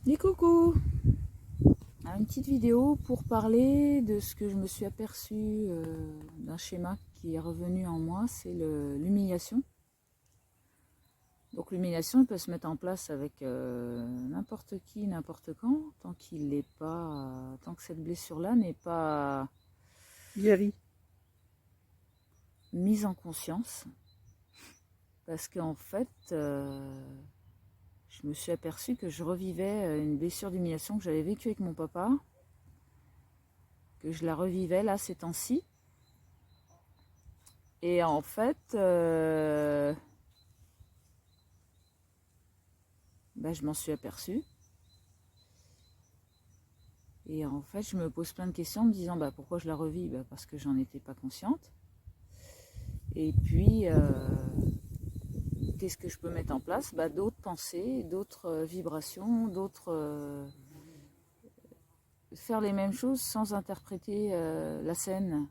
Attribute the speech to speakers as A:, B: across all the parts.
A: Et coucou! Une petite vidéo pour parler de ce que je me suis aperçue d'un schéma qui est revenu en moi, c'est l'humiliation. Donc l'humiliation peut se mettre en place avec n'importe qui, n'importe quand, tant qu'il n'est pas, tant que cette blessure-là n'est pas
B: Guéri.
A: mise en conscience. Parce qu'en fait, je me suis aperçue que je revivais une blessure d'humiliation que j'avais vécue avec mon papa, que je la revivais là ces temps-ci. Et en fait, je m'en suis aperçue. Et en fait, je me pose plein de questions en me disant pourquoi je la revis, parce que j'en étais pas consciente. Et puis, qu'est-ce que je peux mettre en place? D'autres pensées, d'autres vibrations, d'autres... faire les mêmes choses sans interpréter la scène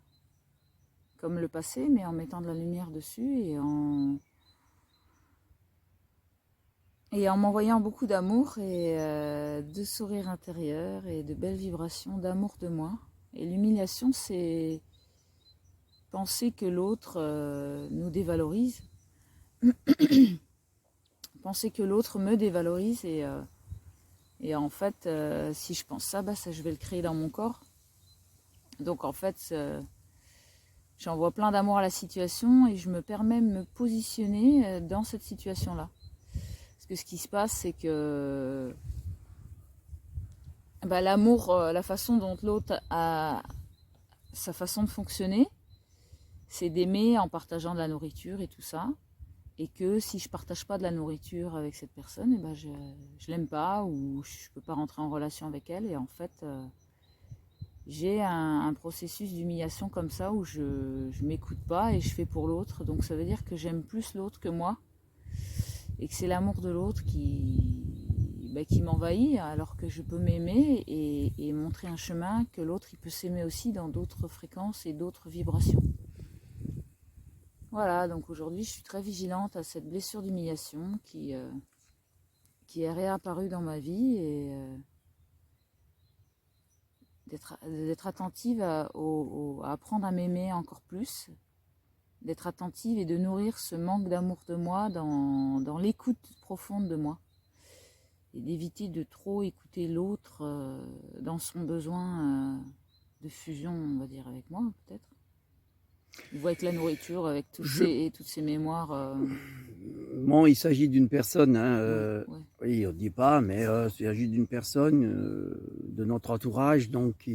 A: comme le passé, mais en mettant de la lumière dessus et en m'envoyant beaucoup d'amour et de sourire intérieur et de belles vibrations d'amour de moi. Et l'humiliation, c'est penser que l'autre nous dévalorise, penser que l'autre me dévalorise et en fait, si je pense ça, ça, je vais le créer dans mon corps. Donc en fait, j'envoie plein d'amour à la situation et je me permets de me positionner dans cette situation-là. Parce que ce qui se passe, c'est que l'amour, la façon dont l'autre a sa façon de fonctionner, c'est d'aimer en partageant de la nourriture et tout ça. Et que si je ne partage pas de la nourriture avec cette personne, je ne l'aime pas ou je ne peux pas rentrer en relation avec elle. Et en fait, j'ai un processus d'humiliation comme ça où je ne m'écoute pas et je fais pour l'autre. Donc ça veut dire que j'aime plus l'autre que moi. Et que c'est l'amour de l'autre qui m'envahit alors que je peux m'aimer et montrer un chemin que l'autre il peut s'aimer aussi dans d'autres fréquences et d'autres vibrations. Voilà, donc aujourd'hui je suis très vigilante à cette blessure d'humiliation qui est réapparue dans ma vie et d'être attentive à apprendre à m'aimer encore plus, d'être attentive et de nourrir ce manque d'amour de moi dans l'écoute profonde de moi. Et d'éviter de trop écouter l'autre dans son besoin de fusion, on va dire, avec moi, peut-être. Ou avec la nourriture, avec toutes ces mémoires.
B: Bon, il s'agit d'une personne,
A: Ouais.
B: oui, on ne dit pas, mais il s'agit d'une personne de notre entourage, donc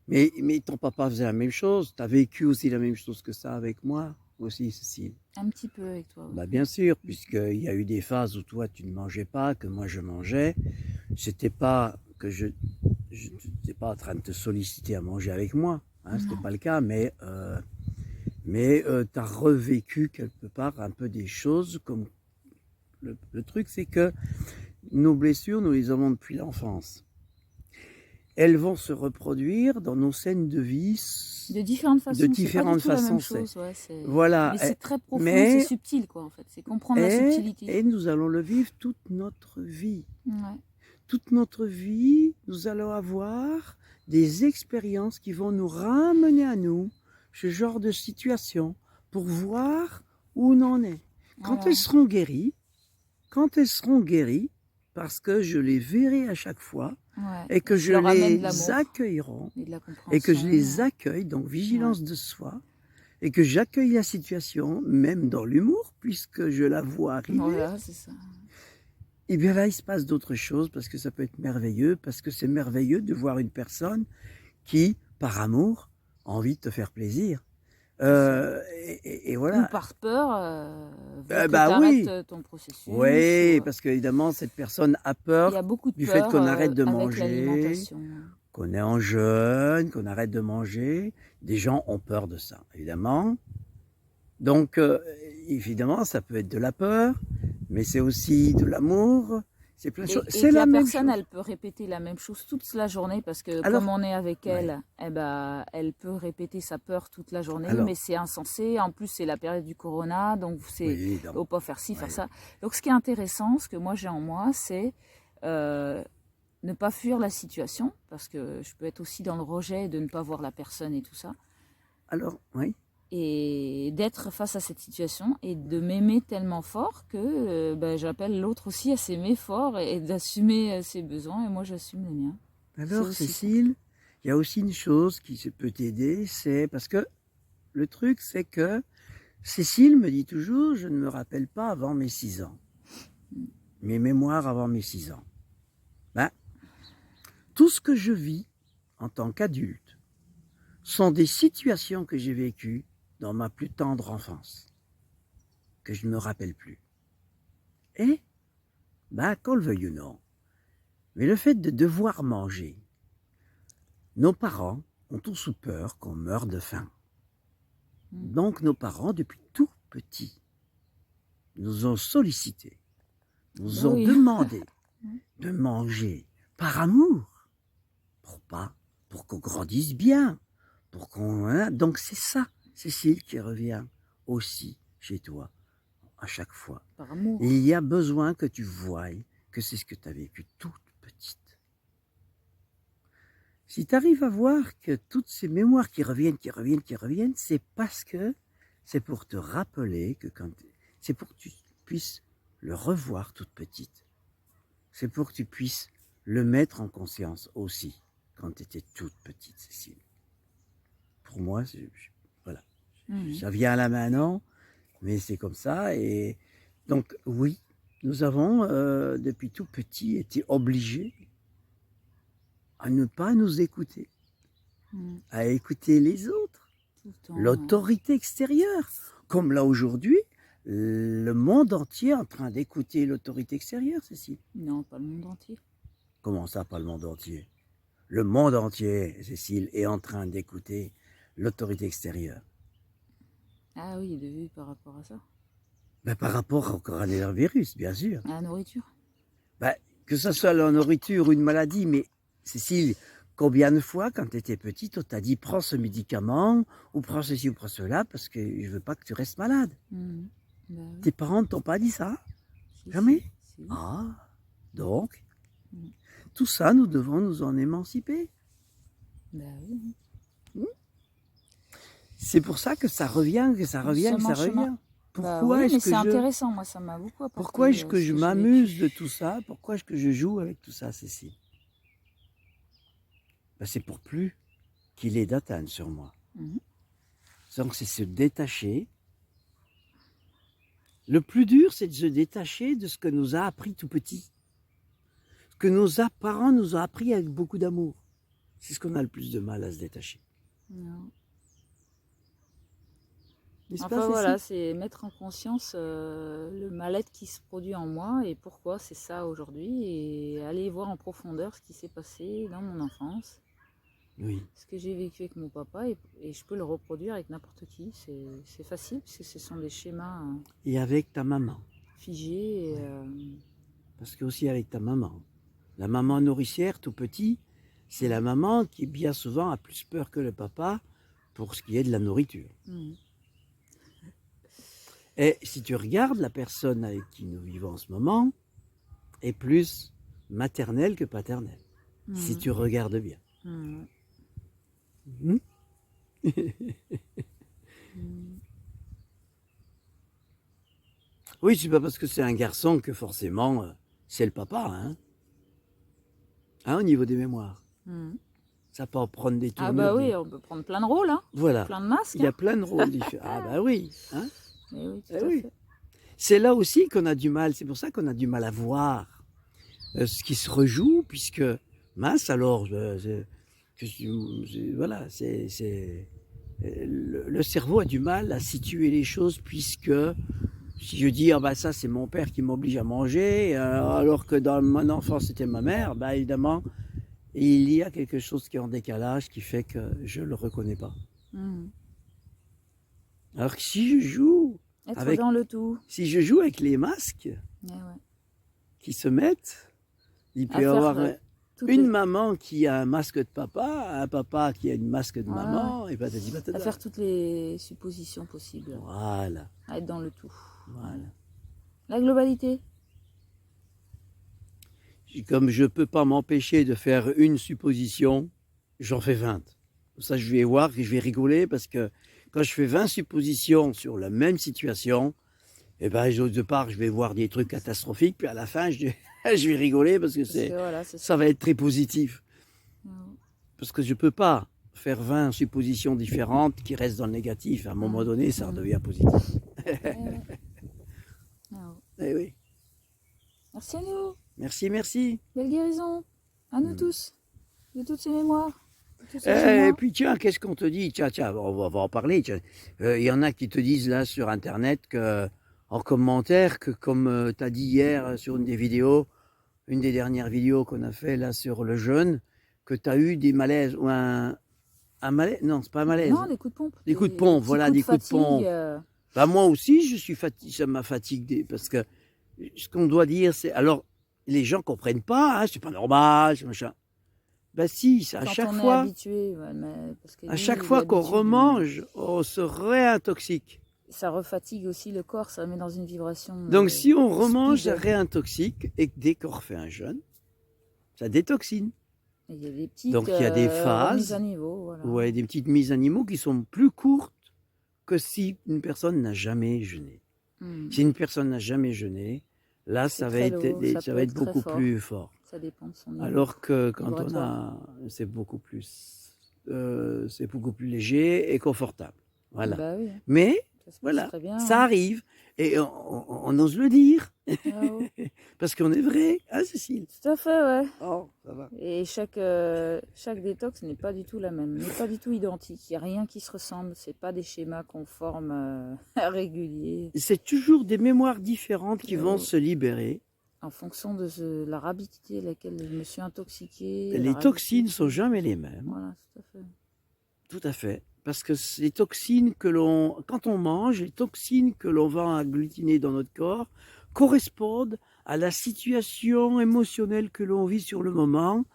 B: mais ton papa faisait la même chose, tu as vécu aussi la même chose que ça avec moi, aussi, Cécile.
A: Un petit peu avec toi, oui.
B: Bien sûr, puisqu'il y a eu des phases où toi tu ne mangeais pas, que moi je mangeais. C'était pas que je n'étais pas en train de te solliciter à manger avec moi, hein, c'était pas le cas, mais tu as revécu quelque part un peu des choses comme le truc, c'est que nos blessures, nous les avons depuis l'enfance. Elles vont se reproduire dans nos scènes de vie
A: de différentes façons.
B: De différentes
A: façons. La même chose, voilà. Mais c'est très profond, c'est subtil, quoi, en fait. C'est comprendre la subtilité.
B: Et nous allons le vivre toute notre vie.
A: Ouais.
B: Toute notre vie, nous allons avoir des expériences qui vont nous ramener à nous ce genre de situation pour voir où on en est. Quand elles seront guéries, parce que je les verrai à chaque fois, et que je les accueillerai, et que je les accueille, donc vigilance de soi, et que j'accueille la situation, même dans l'humour, puisque je la vois arriver.
A: Voilà, c'est ça.
B: Et bien là, il se passe d'autres choses, parce que ça peut être merveilleux, parce que c'est merveilleux de voir une personne qui, par amour, a envie de te faire plaisir. Et voilà.
A: Ou par peur, veut que t'arrêtes ton processus.
B: Oui, parce qu'évidemment, cette personne a peur du fait qu'on arrête de manger, qu'on est en jeûne, qu'on arrête de manger. Des gens ont peur de ça, évidemment. Donc, évidemment, ça peut être de la peur, mais c'est aussi de l'amour. C'est plein de choses.
A: C'est la personne, elle peut répéter la même chose toute la journée parce que comme on est avec elle, elle peut répéter sa peur toute la journée, mais c'est insensé. En plus, c'est la période du corona, donc c'est faut pas faire ci, faire ça. Donc, ce qui est intéressant, ce que moi j'ai en moi, c'est ne pas fuir la situation, parce que je peux être aussi dans le rejet de ne pas voir la personne et tout ça.
B: Alors, oui.
A: Et d'être face à cette situation et de m'aimer tellement fort que j'appelle l'autre aussi à s'aimer fort et d'assumer ses besoins, et moi j'assume les miens.
B: Alors, Cécile, il y a aussi une chose qui peut t'aider, c'est parce que le truc, c'est que Cécile me dit toujours, je ne me rappelle pas avant mes 6 ans. Mes mémoires avant mes 6 ans. Ben, tout ce que je vis en tant qu'adulte sont des situations que j'ai vécues dans ma plus tendre enfance, que je ne me rappelle plus. Et, qu'on le veuille ou non, mais le fait de devoir manger, nos parents ont tous eu peur qu'on meure de faim. Donc nos parents, depuis tout petits, nous ont sollicités, nous ont demandé de manger par amour, pour qu'on grandisse bien, donc c'est ça, Cécile, qui revient aussi chez toi à chaque fois.
A: Par amour.
B: Et il y a besoin que tu voies que c'est ce que tu as vécu toute petite. Si tu arrives à voir que toutes ces mémoires qui reviennent, c'est parce que c'est pour te rappeler que c'est pour que tu puisses le revoir toute petite. C'est pour que tu puisses le mettre en conscience aussi quand tu étais toute petite, Cécile. Pour moi, voilà. Ça vient à la main, non, mais c'est comme ça. Et donc, oui, nous avons, depuis tout petit, été obligés à ne pas nous écouter, à écouter les autres, l'autorité extérieure. Comme là aujourd'hui, le monde entier est en train d'écouter l'autorité extérieure, Cécile.
A: Non, pas le monde entier.
B: Comment ça, pas le monde entier? Le monde entier, Cécile, est en train d'écouter l'autorité extérieure.
A: Ah oui, de vue par rapport à ça.
B: Par rapport au coronavirus, bien sûr.
A: À la nourriture.
B: Que ce soit la nourriture ou une maladie, mais Cécile, combien de fois, quand tu étais petite, on t'a dit prends ce médicament, ou prends ceci, ou prends cela, parce que je veux pas que tu restes malade.
A: Oui.
B: Tes parents ne t'ont pas dit ça? Jamais? Si. Ah, donc, tout ça, nous devons nous en émanciper.
A: Oui.
B: C'est pour ça que ça revient, que ça revient.
A: Pourquoi est-ce que c'est intéressant, moi ça m'a beaucoup apporté.
B: Pourquoi est-ce que je m'amuse de tout ça? Pourquoi est-ce que je joue avec tout ça, Cécile? C'est pour plus qu'il ait d'atteinte sur moi. Donc c'est se détacher. Le plus dur, c'est de se détacher de ce que nous a appris tout petit. Ce que nos parents nous ont appris avec beaucoup d'amour. C'est ce qu'on a le plus de mal à se détacher.
A: Non.
B: Enfin
A: voilà, c'est mettre en conscience le mal-être qui se produit en moi et pourquoi c'est ça aujourd'hui, et aller voir en profondeur ce qui s'est passé dans mon enfance.
B: Oui.
A: Ce que j'ai vécu avec mon papa, et je peux le reproduire avec n'importe qui. C'est facile parce que ce sont des schémas.
B: Et avec ta maman.
A: Figés.
B: Parce que aussi avec ta maman. La maman nourricière, tout petit, c'est la maman qui bien souvent a plus peur que le papa pour ce qui est de la nourriture. Et si tu regardes, la personne avec qui nous vivons en ce moment est plus maternelle que paternelle. Si tu regardes bien. Oui, c'est pas parce que c'est un garçon que forcément c'est le papa, au niveau des mémoires. Ça peut en prendre des tournures.
A: Ah bah oui, on peut prendre plein de rôles,
B: Voilà.
A: Plein de masques.
B: Il y a plein de rôles différents. Ah bah oui,
A: oui, tout à fait.
B: C'est là aussi qu'on a du mal, c'est pour ça qu'on a du mal à voir ce qui se rejoue, puisque mince alors, voilà, le cerveau a du mal à situer les choses, puisque si je dis ça c'est mon père qui m'oblige à manger, alors que dans mon enfance c'était ma mère, évidemment il y a quelque chose qui est en décalage qui fait que je le reconnais pas. Alors que si je joue
A: dans le tout.
B: Si je joue avec les masques qui se mettent, il peut y avoir une maman qui a un masque de papa, un papa qui a une masque de maman, et patati patata.
A: À faire toutes les suppositions possibles.
B: Voilà.
A: À être dans le tout.
B: Voilà.
A: La globalité.
B: comme je ne peux pas m'empêcher de faire une supposition, j'en fais 20. Ça, je vais voir que je vais rigoler parce que quand je fais 20 suppositions sur la même situation, eh ben, de part, je vais voir des trucs catastrophiques, puis à la fin, je vais rigoler parce que ça va être très positif. Parce que je ne peux pas faire 20 suppositions différentes qui restent dans le négatif. À un moment donné, ça redevient positif. Eh oui.
A: Merci à nous.
B: Merci, merci.
A: Belle guérison à nous tous, de toutes ces mémoires.
B: Et puis tiens, qu'est-ce qu'on te dit? Tiens, on va en parler. Il y en a qui te disent là sur Internet en commentaire que comme tu as dit hier sur une des vidéos, une des dernières vidéos qu'on a fait là sur le jeûne, que tu as eu des malaises ou un malaise. Non, c'est pas un malaise.
A: Non, des coups de pompe.
B: Des coups de pompe, voilà, des coups de pompe. Bah, moi aussi, je suis fatigué, ça m'a fatigué parce que ce qu'on doit dire, c'est. Alors, les gens ne comprennent pas, hein, c'est pas normal, c'est machin. Ben si, c'est à chaque fois.
A: Habitué,
B: à chaque fois qu'on remange, on se réintoxique.
A: Ça refatigue aussi le corps, ça met dans une vibration.
B: Donc si on remange, ça réintoxique, et dès qu'on refait un jeûne, ça détoxine.
A: Il y a des petites,
B: donc il y a des phases,
A: mises à niveau, voilà.
B: Ouais, des petites mises à niveau qui sont plus courtes que si une personne n'a jamais jeûné. Si une personne n'a jamais jeûné, là ça va être beaucoup plus fort.
A: Ça dépend de son niveau.
B: Alors que quand on a, c'est beaucoup plus léger et confortable. Voilà.
A: Bah oui.
B: Mais voilà, ça arrive et on ose le dire parce qu'on est vrai, hein, Cécile?
A: Tout à fait, ouais.
B: Oh, ça va.
A: Et chaque détox n'est pas du tout la même, n'est pas du tout identique. Il n'y a rien qui se ressemble. C'est pas des schémas conformes réguliers.
B: C'est toujours des mémoires différentes qui vont se libérer.
A: En fonction de la rapidité à laquelle je me suis intoxiquée.
B: Les toxines ne sont jamais les mêmes.
A: Voilà, tout à fait.
B: Tout à fait. Parce que les toxines quand on mange, les toxines que l'on va agglutiner dans notre corps correspondent à la situation émotionnelle que l'on vit sur le moment,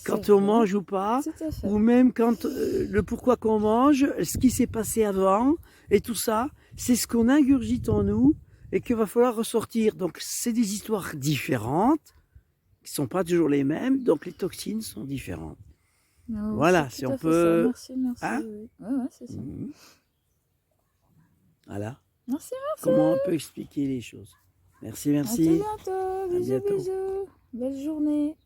B: quand on mange ou pas, ou même quand le pourquoi qu'on mange, ce qui s'est passé avant, et tout ça, c'est ce qu'on ingurgite en nous et qu'il va falloir ressortir. Donc c'est des histoires différentes, qui ne sont pas toujours les mêmes, donc les toxines sont différentes.
A: Non,
B: voilà, si on peut...
A: Merci,
B: hein?
A: Oui. Ouais, c'est ça.
B: Voilà.
A: Merci.
B: Comment on peut expliquer les choses. Merci.
A: À très bientôt. Bisous. Belle journée.